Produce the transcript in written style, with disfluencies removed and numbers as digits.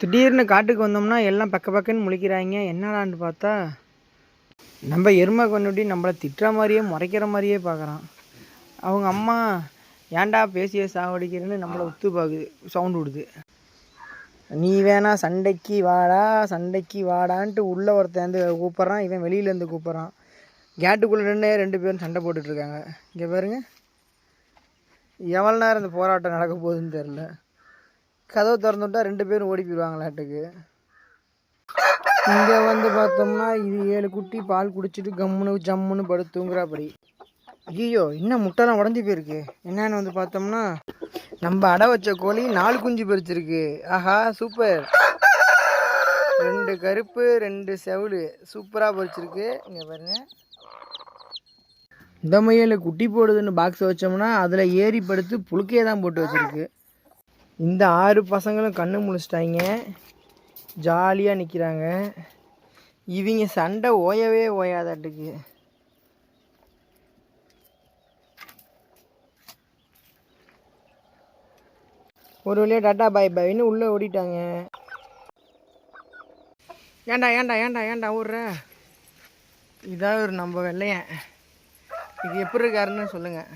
திடீர்னு காட்டுக்கு வந்தோம்னா எல்லாம் பக்க பக்கன்னு முழிக்கிறாங்க. என்னடான்னு பார்த்தா நம்ம எருமை கண்ணுட்டி நம்மளை திட்டுற மாதிரியே முறைக்கிற மாதிரியே பார்க்குறான். அவங்க அம்மா ஏன்டா பேசிய சாவடிக்கிறேன்னு நம்மளை ஒத்து பார்க்குது, சவுண்டு விடுது. நீ வேணா சண்டைக்கு வாடான்ட்டு உள்ளே ஒருத்தந்து கூப்பிட்றான், இவன் வெளியிலேருந்து கூப்பிட்றான். கேட்டுக்குள்ளே நின்று 2 பேரும் சண்டை போட்டுட்ருக்காங்க. இங்கே பாருங்க, எவ்வளோ நேரம் இந்த போராட்டம் நடக்க போகுதுன்னு தெரில. கதவை திறந்து விட்டா 2 பேரும் ஓடி போயிடுவாங்களாட்டுக்கு. இங்கே வந்து பார்த்தோம்னா இது 7 குட்டி பால் குடிச்சிட்டு ஜம்முன்னு படுத்துங்கிறாப்படி. ஐயோ, இன்னும் முட்டைலாம் உடஞ்சி போயிருக்கு. என்னன்னு வந்து பார்த்தோம்னா நம்ம அடை வச்ச கோழி 4 குஞ்சு பறிச்சிருக்கு. ஆஹா, சூப்பர். 2 கருப்பு 2 செவலு சூப்பராக பறிச்சிருக்கு. இங்கே பாருங்க, இந்த முயல் குட்டி போடுதுன்னு பாக்ஸை வச்சோம்னா அதில் ஏறி படுத்து புழுக்கையே தான் போட்டு வச்சுருக்கு. இந்த 6 பசங்களும் கண்ணு முழிச்சிட்டாங்க, ஜாலியாக நிற்கிறாங்க. இவங்க சண்டை ஓயவே ஓயாதாட்டுக்கு. ஒரு வழியாக டாட்டா பாய் பாய்ன்னு உள்ளே ஓடிட்டாங்க. ஏன்டா ஓடுற? இதான் ஒரு நம்ம வெள்ளையன். இது எப்படி இருக்காருன்னு சொல்லுங்கள்.